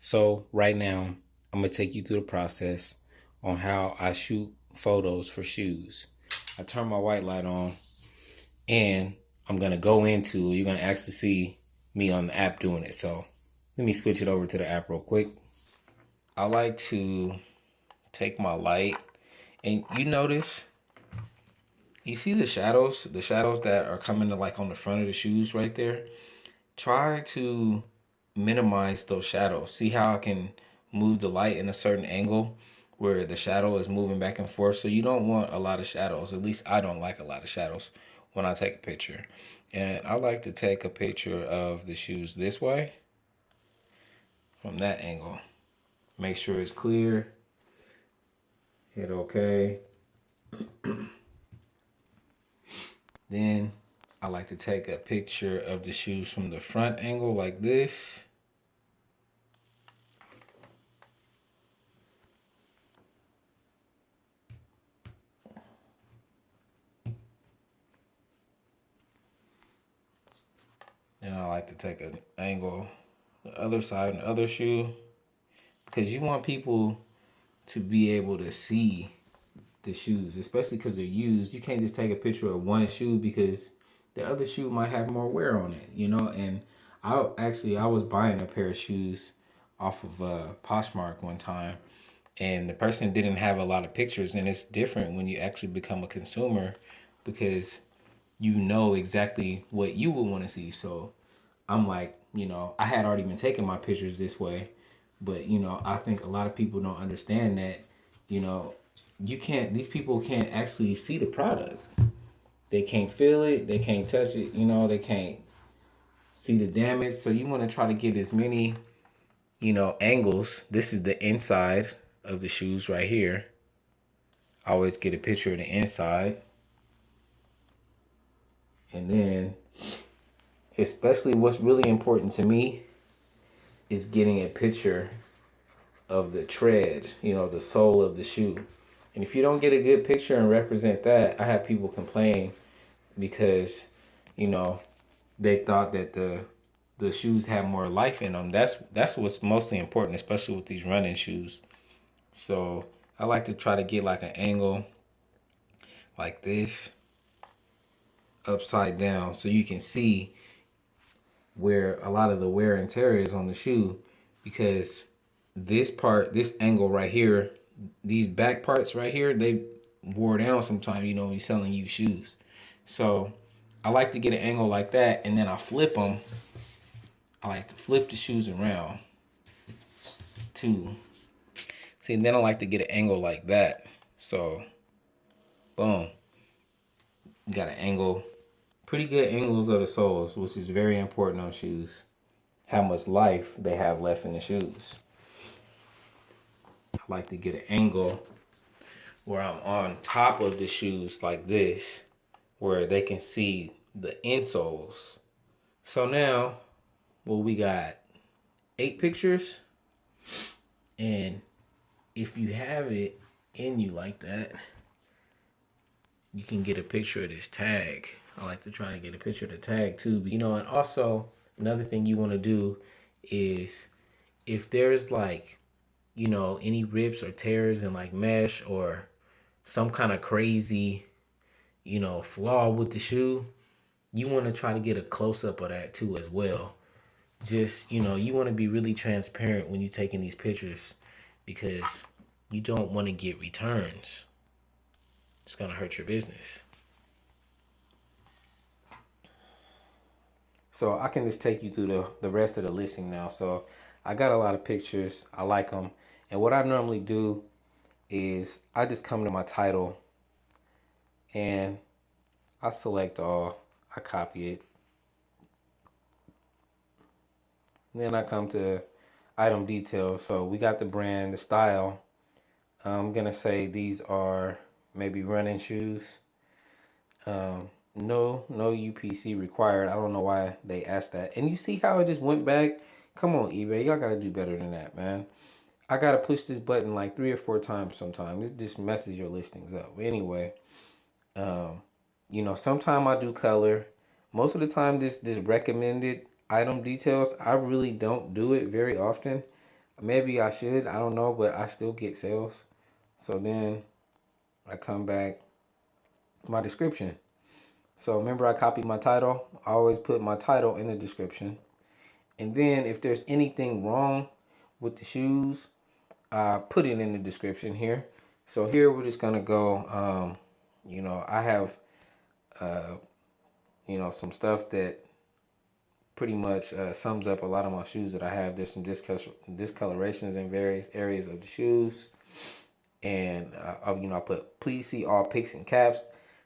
So right now, I'm gonna take you through the process on how I shoot photos for shoes. I turn my white light on and I'm gonna go into, you're gonna actually see me on the app doing it. So let me switch it over to the app real quick. I like to take my light and you notice, you see the shadows that are coming to like on the front of the shoes right there. Try to minimize those shadows. See how I can move the light in a certain angle where the shadow is moving back and forth. So you don't want a lot of shadows. At least I don't like a lot of shadows when I take a picture. And I like to take a picture of the shoes this way from that angle. Make sure it's clear. Hit OK. Then I like to take a picture of the shoes from the front angle like this. And I like to take an angle the other side and the other shoe because you want people to be able to see the shoes, especially because they're used. You can't just take a picture of one shoe because the other shoe might have more wear on it, you know. And I was buying a pair of shoes off of Poshmark one time, and the person didn't have a lot of pictures. And it's different when you actually become a consumer because you know exactly what you would want to see. So I'm like, I had already been taking my pictures this way, but I think a lot of people don't understand that, you know, these people can't actually see the product. They can't feel it, they can't touch it, they can't see the damage. So you want to try to get as many, angles. This is the inside of the shoes right here. I always get a picture of the inside. And then, especially what's really important to me is getting a picture of the tread, the sole of the shoe. And if you don't get a good picture and represent that, I have people complain because, you know, they thought that the shoes have more life in them. That's what's mostly important, especially with these running shoes. So I like to try to get like an angle like this, upside down, so you can see where a lot of the wear and tear is on the shoe, because this angle right here, these back parts right here, they wore down sometime, when you're selling you shoes. So I like to get an angle like that, and then I flip them. I like to flip the shoes around too. See, and then I like to get an angle like that. So, boom. You got an angle, pretty good angles of the soles, which is very important on shoes. How much life they have left in the shoes. I like to get an angle where I'm on top of the shoes like this, where they can see the insoles. So now, well, we got 8 pictures, and if you have it in you like that, you can get a picture of this tag. I like to try to get a picture of the tag too. And also another thing you want to do is, if there's like, any rips or tears in like mesh or some kind of crazy, flaw with the shoe, you want to try to get a close up of that too as well. Just, you want to be really transparent when you're taking these pictures, because you don't want to get returns. It's going to hurt your business. So I can just take you through the rest of the listing now. So I got a lot of pictures. I like them. And what I normally do is I just come to my title and I select all. I copy it. And then I come to item details. So we got the brand, the style. I'm going to say these are maybe running shoes. No UPC required. I don't know why they asked that. And you see how it just went back? Come on, eBay. Y'all got to do better than that, man. I got to push this button like 3 or 4 times sometimes. It just messes your listings up. Anyway, sometime I do color. Most of the time, this recommended item details, I really don't do it very often. Maybe I should, I don't know, but I still get sales. So then I come back, my description. So remember, I copied my title. I always put my title in the description. And then if there's anything wrong with the shoes, I put it in the description here. So here we're just gonna go. I have some stuff that pretty much sums up a lot of my shoes that I have. There's some discolorations in various areas of the shoes, and I put please see all pics and caps.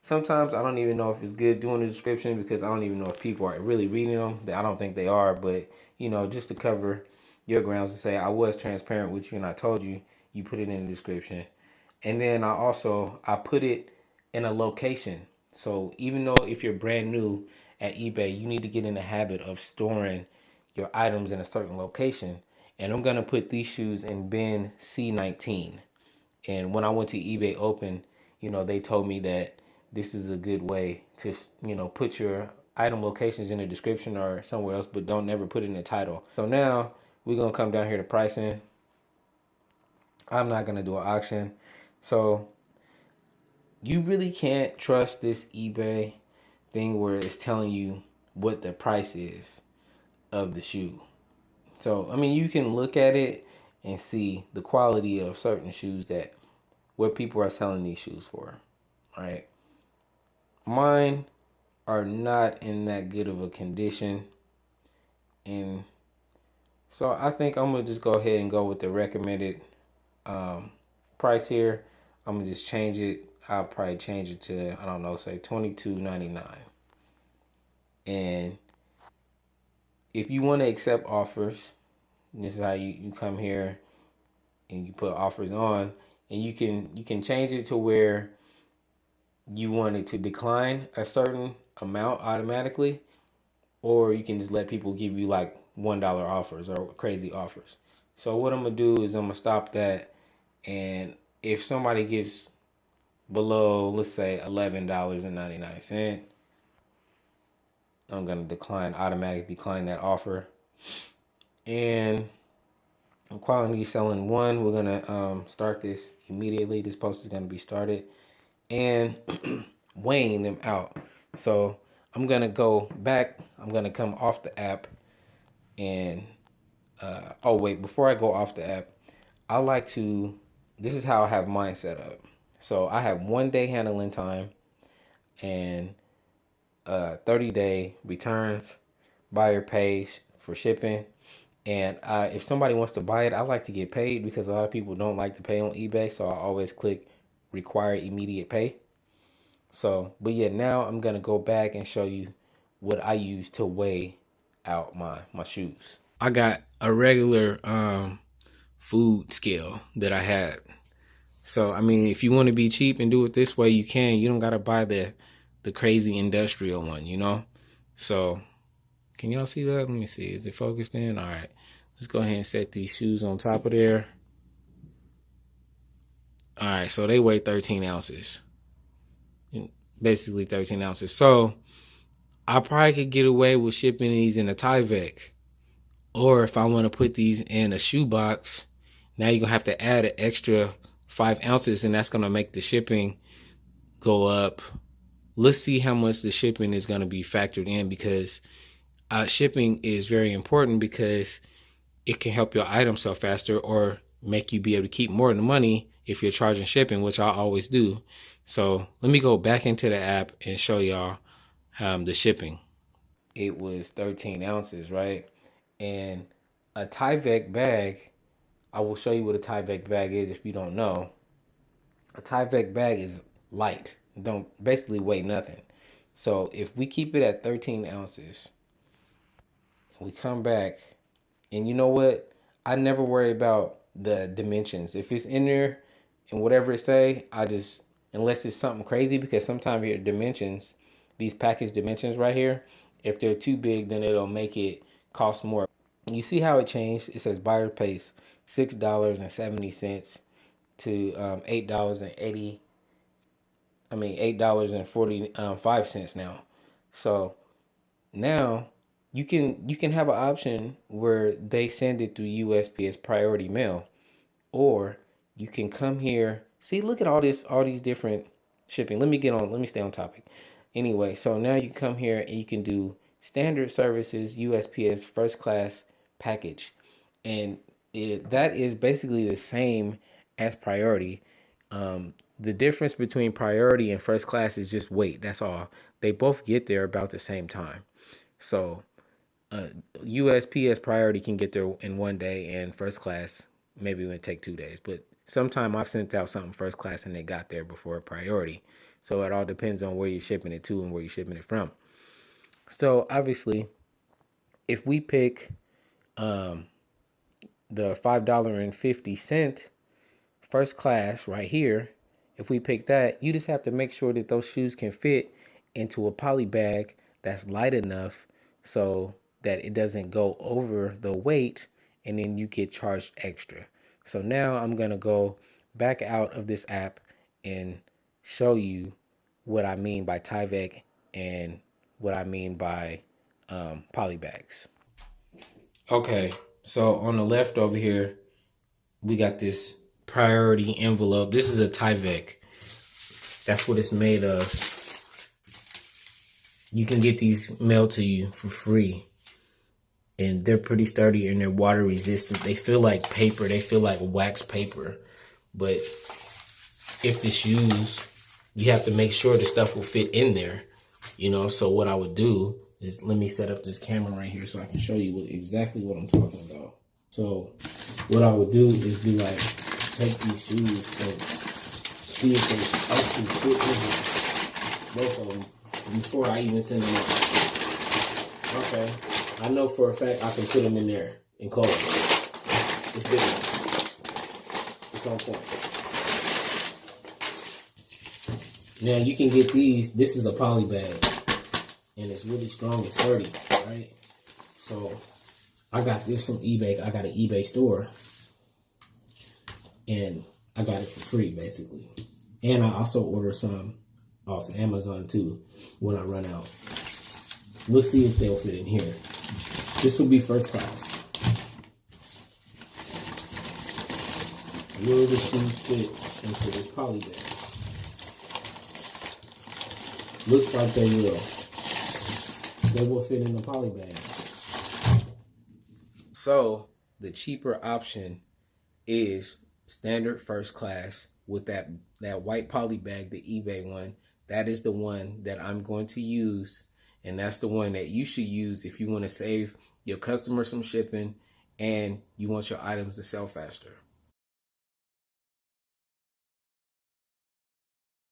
Sometimes I don't even know if it's good doing the description because I don't even know if people are really reading them. I don't think they are, but just to cover your grounds, to say I was transparent with you and I told you, you put it in the description. And then I put it in a location. So even though if you're brand new at eBay, you need to get in the habit of storing your items in a certain location. And I'm gonna put these shoes in bin C19. And when I went to eBay Open, they told me that this is a good way to, put your item locations in the description or somewhere else, but don't never put it in the title. So now we're gonna come down here to pricing. I'm not gonna do an auction. So you really can't trust this eBay thing where it's telling you what the price is of the shoe. So I mean, you can look at it and see the quality of certain shoes that where people are selling these shoes for. All right. Mine are not in that good of a condition. And so I think I'm going to just go ahead and go with the recommended price here. I'm going to just change it. I'll probably change it to, I don't know, say $22.99. And if you want to accept offers, this is how you come here and you put offers on, and you can change it to where you want it to decline a certain amount automatically, or you can just let people give you like $1 offers or crazy offers. So what I'm gonna do is I'm gonna stop that, and if somebody gets below, let's say $11.99, I'm gonna automatically decline that offer. And I'm currently selling one. We're gonna start this immediately. This post is gonna be started, and weighing them out. So I'm gonna go back. I'm gonna come off the app, and oh wait, before I go off the app, I like to. This is how I have mine set up. So I have 1 day handling time and 30-day returns. Buyer pays for shipping. And if somebody wants to buy it, I like to get paid because a lot of people don't like to pay on eBay. So I always click require immediate pay. So, but yeah, now I'm going to go back and show you what I use to weigh out my shoes. I got a regular food scale that I had. So, I mean, if you want to be cheap and do it this way, you can. You don't got to buy the crazy industrial one. So, can y'all see that? Let me see. Is it focused in? All right. Let's go ahead and set these shoes on top of there. All right. So, they weigh 13 ounces. Basically 13 ounces. So, I probably could get away with shipping these in a Tyvek. Or if I want to put these in a shoebox, now you're going to have to add an extra 5 ounces, and that's going to make the shipping go up. Let's see how much the shipping is going to be factored in, because shipping is very important because it can help your item sell faster or make you be able to keep more of the money if you're charging shipping, which I always do. So let me go back into the app and show y'all the shipping. It was 13 ounces, right? And a Tyvek bag, I will show you what a Tyvek bag is if you don't know. A Tyvek bag is light, don't basically weigh nothing. So if we keep it at 13 ounces, and we come back, and you know what? I never worry about the dimensions. If it's in there and whatever it say, unless it's something crazy, because sometimes your dimensions, these package dimensions right here, if they're too big, then it'll make it cost more. You see how it changed? It says buyer pays $6.70 to $8.80. $8.45 now. So now you can have an option where they send it through USPS priority mail, or you can come here. See, look at all these different shipping. Let me stay on topic. Anyway, so now you come here and you can do standard services, USPS first class package. And that is basically the same as priority. The difference between priority and first class is just weight. That's all. They both get there about the same time. So USPS priority can get there in 1 day, and first class maybe it would take 2 days. But sometime I've sent out something first class and they got there before priority. So it all depends on where you're shipping it to and where you're shipping it from. So obviously, if we pick the $5.50 first class right here, if we pick that, you just have to make sure that those shoes can fit into a poly bag that's light enough so that it doesn't go over the weight and then you get charged extra. So now I'm going to go back out of this app and show you what I mean by Tyvek and what I mean by poly bags. Okay, so on the left over here, we got this priority envelope. This is a Tyvek. That's what it's made of. You can get these mailed to you for free. And they're pretty sturdy and they're water resistant. They feel like paper. They feel like wax paper. But if the shoes, you have to make sure the stuff will fit in there. You know, so what I would do is, let me set up this camera right here so I can show you exactly what I'm talking about. So what I would do is be like, take these shoes and see if they actually fit in here, both of them, before I even send them out. Okay, I know for a fact I can put them in there and close them. It's big enough. It's on point. Now you can get these. This is a poly bag, and it's really strong and sturdy, right? So I got this from eBay. I got an eBay store, and I got it for free, basically. And I also order some off of Amazon too when I run out. We'll see if they'll fit in here. This will be first class. Will the shoes fit into this poly bag? Looks like they will. They will fit in the poly bag. So the cheaper option is standard first class with that white poly bag, the eBay one. That is the one that I'm going to use, and that's the one that you should use if you want to save your customers some shipping and you want your items to sell faster.